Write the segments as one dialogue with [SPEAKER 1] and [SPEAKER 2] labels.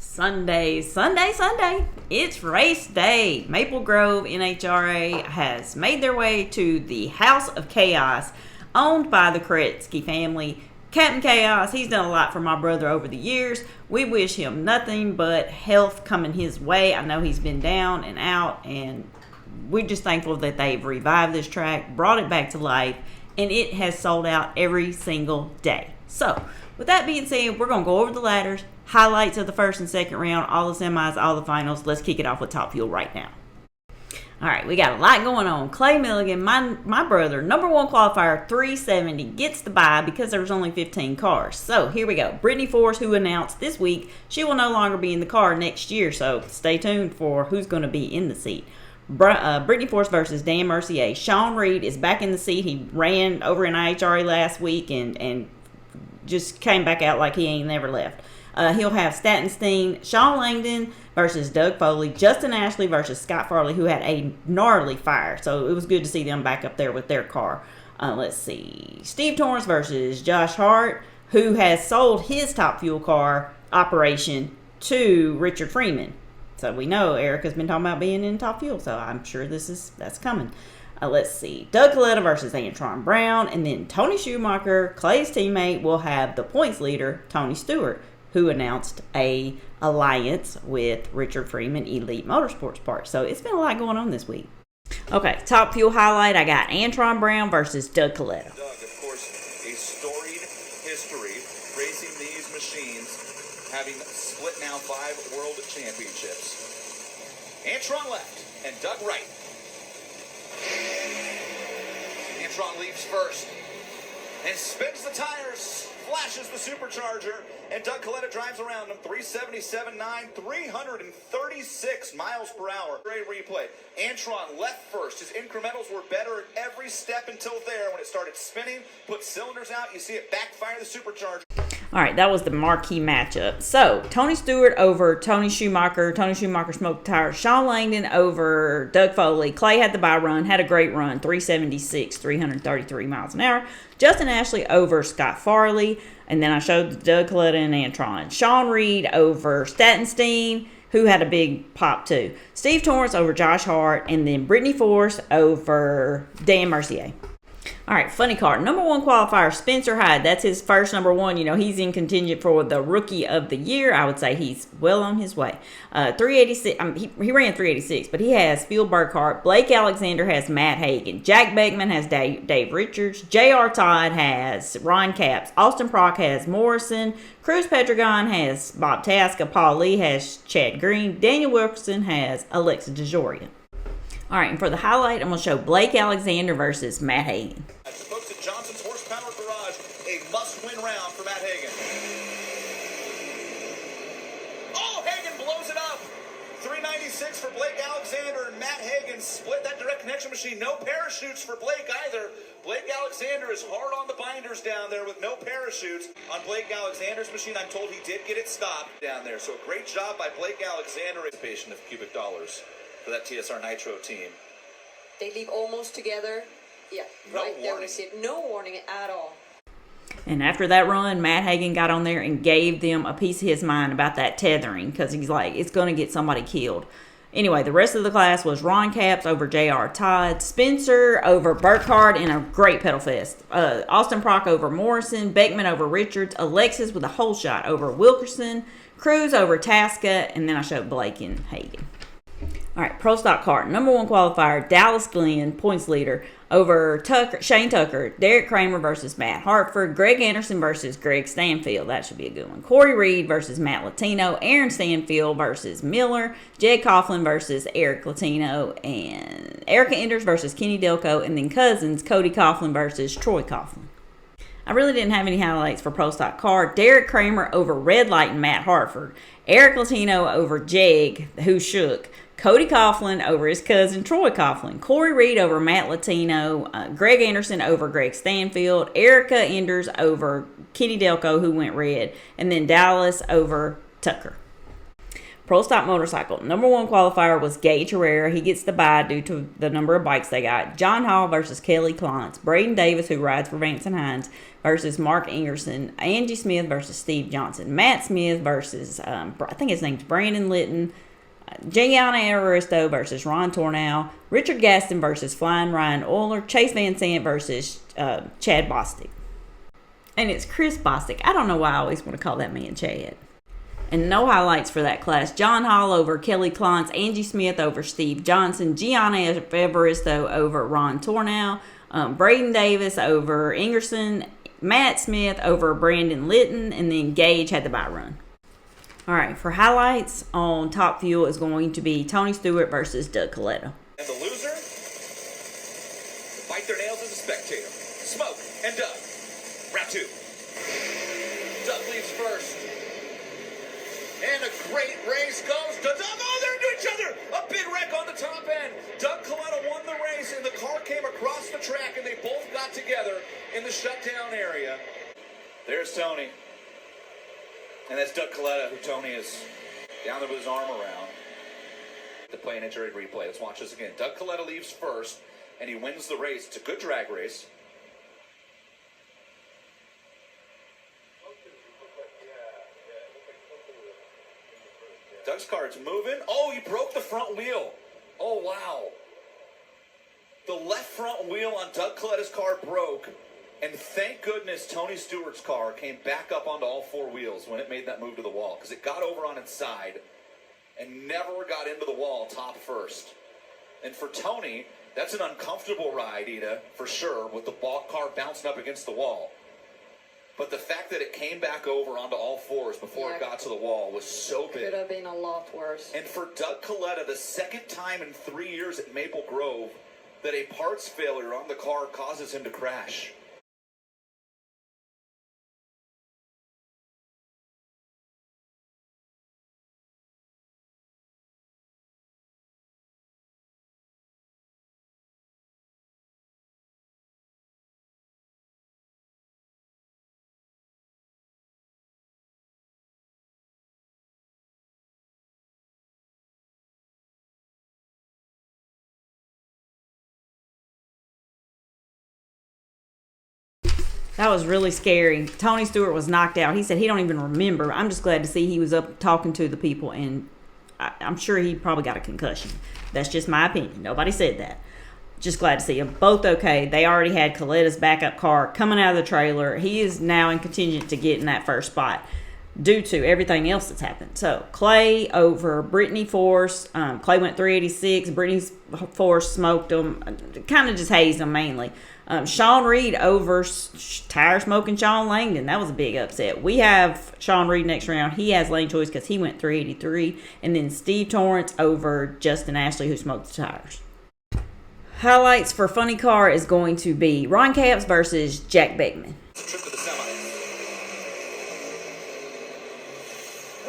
[SPEAKER 1] Sunday. It's race day. Maple Grove NHRA has made their way to the House of Chaos, owned by the Koretsky family. Captain Chaos, he's done a lot for my brother over the years. We wish him nothing but health coming his way. I know he's been down and out, and we're just thankful that they've revived this track, brought it back to life, and it has sold out every single day. So, with that being said, we're going to go over the ladders, highlights of the first and second round, all the semis, all the finals. Let's kick it off with Top Fuel right now. All right, we got a lot going on. Clay Milligan, my brother, number one qualifier, 370, gets the bye because there was only 15 cars. So here we go. Brittany Force, who announced this week she will no longer be in the car next year. So stay tuned for who's going to be in the seat. Brittany Force versus Dan Mercier. Sean Reed is back in the seat. He ran over in NHRA last week and just came back out like he ain't never left. He'll have Stattenstein, Sean Langdon versus Doug Foley, Justin Ashley versus Scott Farley, who had a gnarly fire. So it was good to see them back up there with their car. Let's see. Steve Torrance versus Josh Hart, who has sold his Top Fuel car operation to Richard Freeman. So we know Erica's been talking about being in Top Fuel, so I'm sure that's coming. Let's see. Doug Coletta versus Antron Brown, and then Tony Schumacher, Clay's teammate, will have the points leader, Tony Stewart, who announced a alliance with Richard Freeman Elite Motorsports Parts. So it's been a lot going on this week. Okay, Top Fuel highlight, I got Antron Brown versus Doug Coletta.
[SPEAKER 2] Doug, of course, a storied history racing these machines, having split now 5 world championships. Antron left and Doug right. Antron leaves first and spins the tires, flashes the supercharger, and Doug Coletta drives around him. 377.9, 336 miles per hour. Great replay. Antron left first. His incrementals were better at every step until there. When it started spinning, put cylinders out, you see it backfire the supercharger.
[SPEAKER 1] All right, that was the marquee matchup. So, Tony Stewart over Tony Schumacher. Tony Schumacher smoked tires. Sean Langdon over Doug Foley. Clay had the bye run, had a great run, 376, 333 miles an hour. Justin Ashley over Scott Farley. And then I showed Doug Coletta and Antron. Sean Reed over Stattenstein, who had a big pop too. Steve Torrance over Josh Hart. And then Brittany Force over Dan Mercier. All right, funny car. Number one qualifier, Spencer Hyde. That's his first number one. You know, he's in contingent for the Rookie of the Year. I would say he's well on his way. 386. He ran 386, but he has Phil Burkhart. Blake Alexander has Matt Hagan. Jack Beckman has Dave Richards. J.R. Todd has Ron Capps. Austin Prock has Morrison. Cruz Pedregon has Bob Tasca. Paul Leigh has Chad Green. Daniel Wilkerson has Alexa DeJoria. All right, and for the highlight, I'm going to show Blake Alexander versus Matt Hagan.
[SPEAKER 2] That's the folks at Johnson's Horsepower Garage, a must-win round for Matt Hagan. Oh, Hagan blows it up. 396 for Blake Alexander, and Matt Hagan split that direct connection machine. No parachutes for Blake either. Blake Alexander is hard on the binders down there with no parachutes. On Blake Alexander's machine, I'm told he did get it stopped down there. So a great job by Blake Alexander. Anticipation of cubic dollars for that TSR Nitro team.
[SPEAKER 3] They leave almost together. Yeah, right there we see it. No warning at all.
[SPEAKER 1] And after that run, Matt Hagan got on there and gave them a piece of his mind about that tethering, because he's like, it's going to get somebody killed. Anyway, the rest of the class was Ron Capps over J.R. Todd, Spencer over Burkhart in a great pedal fest, Austin Prock over Morrison, Beckman over Richards, Alexis with a whole shot over Wilkerson, Cruz over Tasca, and then I showed Blake and Hagan. All right, Pro Stock Car. Number one qualifier, Dallas Glenn, points leader, over Shane Tucker, Derek Kramer versus Matt Hartford, Greg Anderson versus Greg Stanfield. That should be a good one. Corey Reed versus Matt Latino, Aaron Stanfield versus Miller, Jed Coughlin versus Eric Latino, and Erica Enders versus Kenny Delco, and then Cousins, Cody Coughlin versus Troy Coughlin. I really didn't have any highlights for Pro Stock Car. Derek Kramer over Red Light and Matt Hartford, Eric Latino over Jeg, who shook, Cody Coughlin over his cousin Troy Coughlin, Corey Reed over Matt Latino, Greg Anderson over Greg Stanfield, Erica Enders over Kenny Delco, who went red, and then Dallas over Tucker. Pro Stock Motorcycle. Number 1 qualifier was Gage Herrera. He gets the bye due to the number of bikes they got. John Hall versus Kelly Klontz. Braden Davis, who rides for Vance and Hines, versus Mark Ingerson. Angie Smith versus Steve Johnson. Matt Smith versus, I think his name's Brandon Litton. Gianna Aristo versus Ron Tornow. Richard Gaston versus Flying Ryan Euler. Chase Van Sant versus Chad Bostic. And it's Chris Bostic. I don't know why I always want to call that man Chad. And no highlights for that class. John Hall over Kelly Klontz. Angie Smith over Steve Johnson. Gianna Evaristo over Ron Tornow. Braden Davis over Ingerson. Matt Smith over Brandon Litton. And then Gage had the bye run. All right, for highlights on Top Fuel is going to be Tony Stewart versus Doug Coletta.
[SPEAKER 2] And the loser, bite their nails as a spectator. Smoke and Doug. Round 2. Doug leaves first. And a great race goes to Doug. Oh, they're into each other. A big wreck on the top end. Doug Coletta won the race, and the car came across the track, and they both got together in the shutdown area. There's Tony. And that's Doug Coletta, who Tony is down there with his arm around. To play an NHRA replay. Let's watch this again. Doug Coletta leaves first, and he wins the race. It's a good drag race. Doug's car's moving. Oh, he broke the front wheel. Oh, wow. The left front wheel on Doug Coletta's car broke. And thank goodness Tony Stewart's car came back up onto all 4 wheels when it made that move to the wall. Because it got over on its side and never got into the wall top first. And for Tony, that's an uncomfortable ride, Ida, for sure, with the car bouncing up against the wall. But the fact that it came back over onto all 4s before it got to the wall was so big.
[SPEAKER 3] Could have been a lot worse.
[SPEAKER 2] And for Doug Coletta, the second time in 3 years at Maple Grove that a parts failure on the car causes him to crash.
[SPEAKER 1] That was really scary. Tony Stewart was knocked out. He said he don't even remember. I'm just glad to see he was up talking to the people, and I'm sure he probably got a concussion. That's just my opinion. Nobody said that. Just glad to see them both okay. They already had Coletta's backup car coming out of the trailer. He is now in contingent to get in that first spot due to everything else that's happened. So Clay over Brittany Force. Clay went 386. Brittany Force smoked him. Kind of just hazed him mainly. Sean Reed over tire smoking Sean Langdon. That was a big upset. We have Sean Reed next round. He has lane choice because he went 383. And then Steve Torrance over Justin Ashley, who smoked the tires. Highlights for Funny Car is going to be Ron Capps versus Jack Beckman.
[SPEAKER 2] Trip to the semi.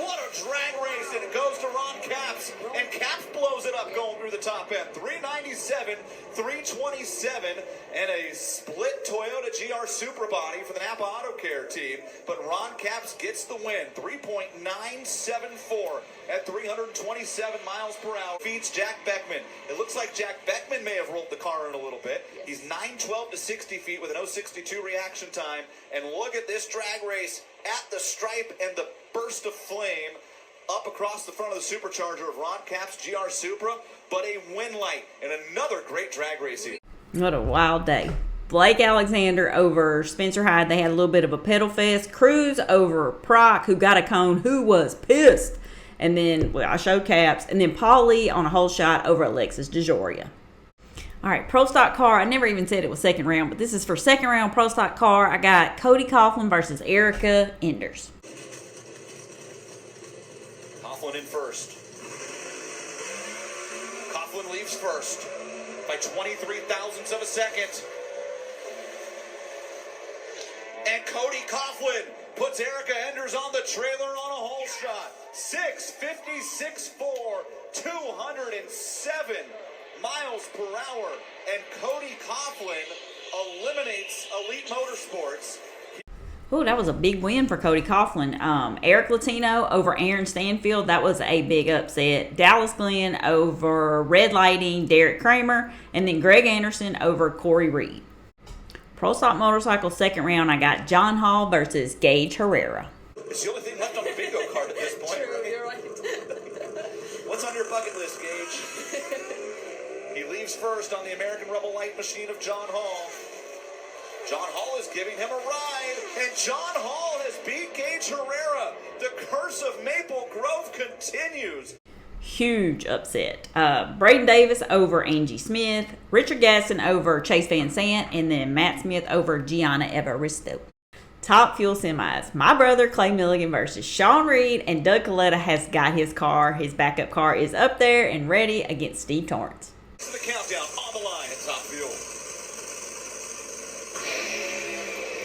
[SPEAKER 2] What a drag race, and it goes to Ron Capps, and Capps blows it up going through the top end. 397, 327, and a split Toyota GR Supra body for the Napa Auto Care team. But Ron Capps gets the win, 3.974 at 327 miles per hour. Feeds Jack Beckman. It looks like Jack Beckman may have rolled the car in a little bit. He's 912 to 60 feet with an 062 reaction time. And look at this drag race at the stripe and the burst of flame up across the front of the supercharger of Ron Capps' GR Supra, but a win light and another great drag racing.
[SPEAKER 1] What a wild day. Blake Alexander over Spencer Hyde. They had a little bit of a pedal fest. Cruz over Proc, who got a cone, who was pissed. And then I showed Capps. And then Paul Lee on a whole shot over Alexis DeJoria. All right, Pro Stock Car. I never even said it was second round, but this is for second round Pro Stock Car. I got Cody Coughlin versus Erica Enders.
[SPEAKER 2] Coughlin in first. Coughlin leaves first by 23 thousandths of a second. And Cody Coughlin puts Erica Enders on the trailer on a hole shot. 656.4, 207 miles per hour. And Cody Coughlin eliminates Elite Motorsports.
[SPEAKER 1] Oh, that was a big win for Cody Coughlin. Eric Latino over Aaron Stanfield. That was a big upset. Dallas Glenn over Red Lighting, Derek Kramer. And then Greg Anderson over Corey Reed. Pro Stock Motorcycle second round, I got John Hall versus Gage Herrera.
[SPEAKER 2] It's the only thing left on the bingo card at this point.
[SPEAKER 3] True, you're right.
[SPEAKER 2] What's on your bucket list, Gage? He leaves first on the American Rebel Light machine of John Hall. John Hall is giving him a ride, and John Hall has beat Gage Herrera. The curse of Maple Grove continues.
[SPEAKER 1] Huge upset. Braden Davis over Angie Smith, Richard Gaston over Chase Van Sant, and then Matt Smith over Gianna Evaristo. Top Fuel Semis. My brother Clay Milligan versus Sean Reed, and Doug Coletta has got his car. His backup car is up there and ready against Steve Torrance.
[SPEAKER 2] The countdown on the line at Top Fuel.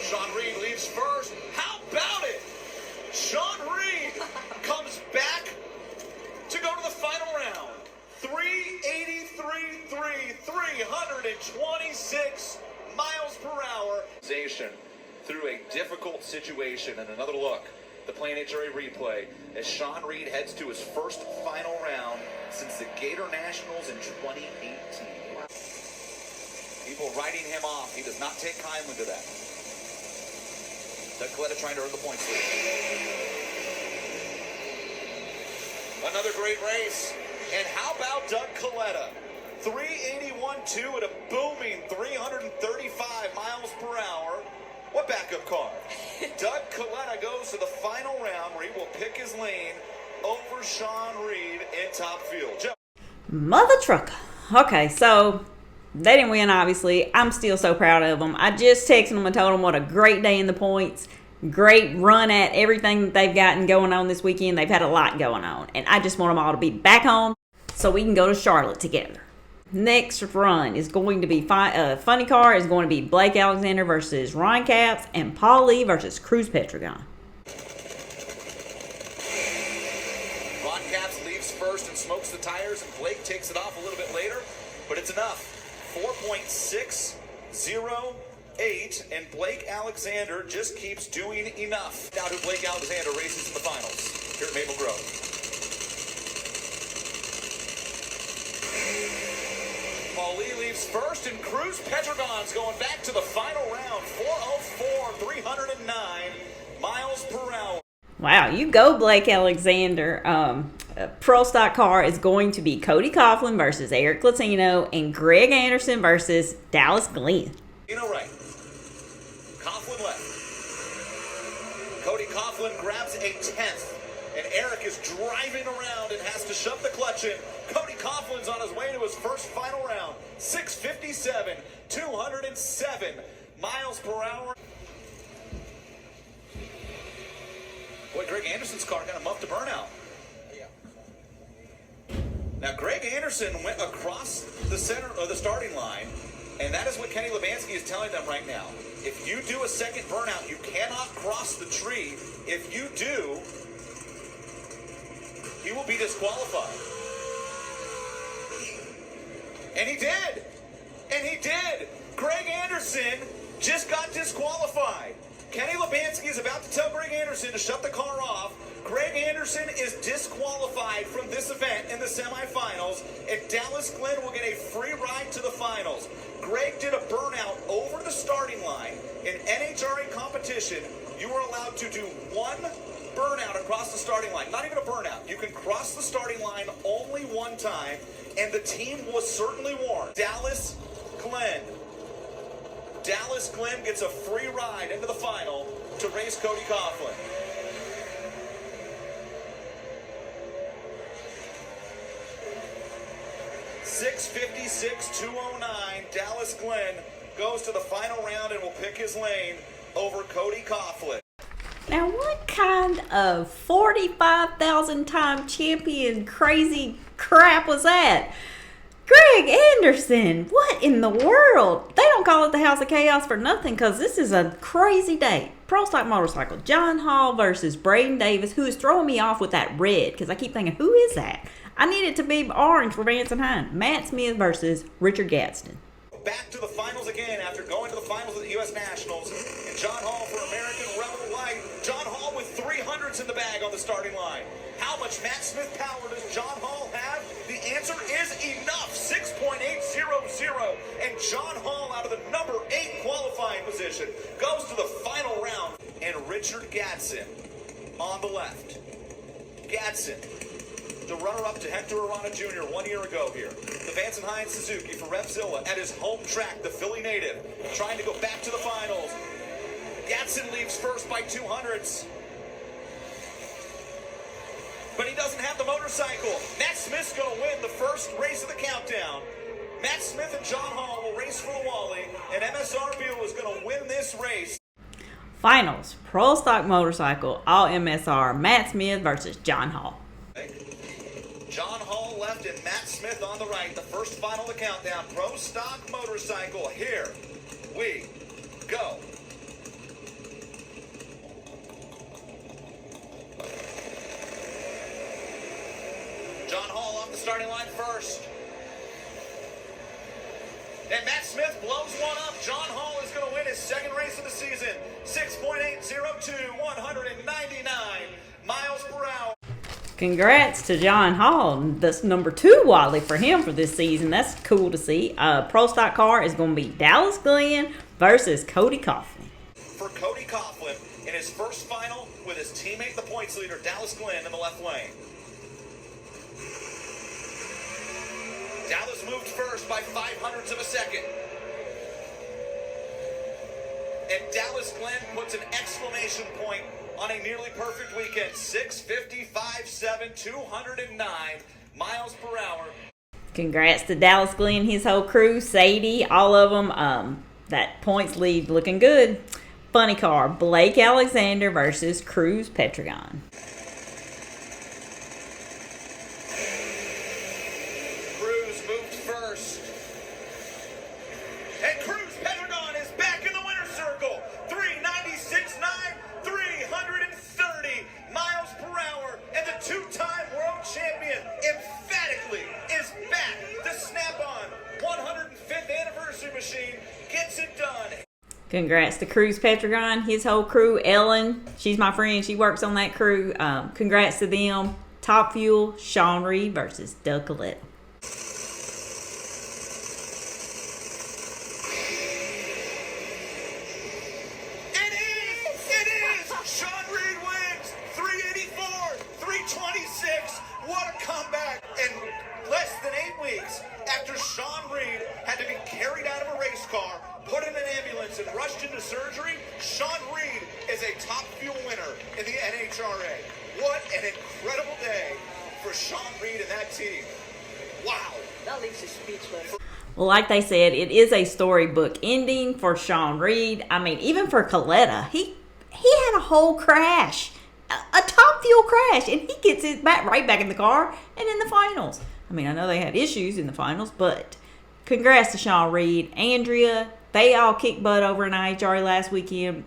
[SPEAKER 2] Sean Reed leaves first. How about it? Sean Reed comes back to go to the final round. 326 miles per hour. Through a difficult situation, and another look. The Play NHRA replay as Sean Reed heads to his first final round since the Gator Nationals in 2018. People writing him off. He does not take kindly to that. Doug Coletta trying to earn the points lead. Another great race. And how about Doug Coletta? 381.2 at a booming 335 miles per hour. What backup car? Doug Coletta goes to the final round where he will pick his lane over Sean Reed in Top Fuel.
[SPEAKER 1] Mother trucker. Okay, so they didn't win, obviously. I'm still so proud of them. I just texted them and told them what a great day in the points. Great run at everything that they've gotten going on this weekend. They've had a lot going on. And I just want them all to be back home so we can go to Charlotte together. Next run is going to be funny car is going to be Blake Alexander versus Ryan Capps and Paul Lee versus Cruz Petragon.
[SPEAKER 2] Ron Capps leaves first and smokes the tires, and Blake takes it off a little bit later, but it's enough. 4.608, and Blake Alexander just keeps doing enough. Now to Blake Alexander races in the finals here at Maple Grove. Paul Lee leaves first, and Cruz Petragon's going back to the final round. 404, 309 miles per hour.
[SPEAKER 1] Wow, you go, Blake Alexander. Pro Stock car is going to be Cody Coughlin versus Eric Latino and Greg Anderson versus Dallas Glenn.
[SPEAKER 2] Right. Coughlin left. Cody Coughlin grabs a 10th, and Eric is driving around and has to shove the clutch in. Cody Coughlin's on his way to his first final round. 657, 207 miles per hour. Boy, Greg Anderson's car got a muff to burnout. Yeah. Now, Greg Anderson went across the center of the starting line, and that is what Kenny Lebansky is telling them right now. If you do a second burnout, you cannot cross the tree. If you do, he will be disqualified. And he did. And he did. Greg Anderson just got disqualified. Kenny Lebansky is about to tell Greg Anderson to shut the car off. Greg Anderson is disqualified from this event in the semifinals, and Dallas Glenn will get a free ride to the finals. Greg did a burnout over the starting line. In NHRA competition, you are allowed to do one burnout across the starting line. Not even a burnout. You can cross the starting line only one time, and the team was certainly warned. Dallas Glenn gets a free ride into the final to race Cody Coughlin. .656.209. Dallas Glenn goes to the final round and will pick his lane over Cody Coughlin.
[SPEAKER 1] Now, what kind of 45,000 time champion crazy crap was that? Greg Anderson, what in the world? They don't call it the House of Chaos for nothing, because this is a crazy day. Pro Stock Motorcycle, John Hall versus Braden Davis, who is throwing me off with that red, because I keep thinking, who is that? I need it to be orange for Vance and Hine. Matt Smith versus Richard Gadsden.
[SPEAKER 2] back to the finals again after going to the finals of the U.S. Nationals. And John Hall for American Rebel Light. John Hall with 300s in the bag on the starting line. How much Matt Smith power does John Hall have? The answer is enough, 6.800. And John Hall, out of the number 8 qualifying position, goes to the final round. And Richard Gadsden on the left. Gadsden, the runner-up to Hector Arana Jr. 1 year ago here. The Vance and Hines Suzuki for Revzilla at his home track, the Philly native, trying to go back to the finals. Gadsden leaves first by 200s. But he doesn't have the motorcycle. Matt Smith's going to win the first race of the countdown. Matt Smith and John Hall will race for the Wally, and MSRB is going to win this race.
[SPEAKER 1] Finals, Pro Stock Motorcycle, all MSR, Matt Smith versus John Hall.
[SPEAKER 2] John Hall left and Matt Smith on the right. The first final of the countdown. Pro Stock Motorcycle. Here we go. John Hall off the starting line first. And Matt Smith blows one up. John Hall is going to win his second race of the season. 6.802, 199 miles per hour.
[SPEAKER 1] Congrats to John Hall. That's number 2 Wally for him for this season. That's cool to see. Pro Stock car is going to be Dallas Glenn versus Cody Coughlin.
[SPEAKER 2] For Cody Coughlin in his first final with his teammate, the points leader, Dallas Glenn, in the left lane. Dallas moved first by 0.05 of a second. And Dallas Glenn puts an exclamation point on a nearly perfect weekend. 6:55.7, 209 miles per hour.
[SPEAKER 1] Congrats to Dallas Glenn, his whole crew, Sadie, all of them. That points lead looking good. Funny car, Blake Alexander versus Cruz Petragon.
[SPEAKER 2] Cruz moved first. And Cruz Petragon is back in the winner's circle. 396.9, 330 miles per hour. And the 2-time world champion emphatically is back. The Snap-on 105th anniversary machine gets it done.
[SPEAKER 1] Congrats to Cruz Petragon, his whole crew. Ellen, she's my friend. She works on that crew. Congrats to them. Top Fuel, Sean Reed versus Doug Collette.
[SPEAKER 2] It is! Sean Reed wins! 384, 326. What a comeback! In less than 8 weeks, after Sean Reed had to be carried out of a race car, put in an ambulance, and rushed into surgery, Sean Reed is a Top Fuel winner in the NHRA. What an incredible day for Sean Reed and that team. Wow.
[SPEAKER 3] That leaves you speechless.
[SPEAKER 1] Well, like they said, it is a storybook ending for Sean Reed. I mean, even for Coletta, he had a whole crash, a Top Fuel crash, and he gets it right back in the car and in the finals. I mean, I know they had issues in the finals, but congrats to Sean Reed, Andrea. They all kicked butt over in NHRA last weekend,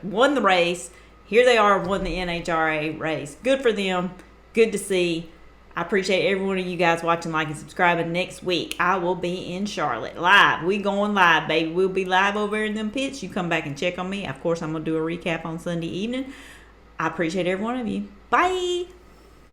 [SPEAKER 1] won the race. Here they are, won the NHRA race. Good for them. Good to see. I appreciate every one of you guys watching, liking, subscribing. Next week, I will be in Charlotte live. We going live, baby. We'll be live over in them pits. You come back and check on me. Of course, I'm going to do a recap on Sunday evening. I appreciate every one of you. Bye.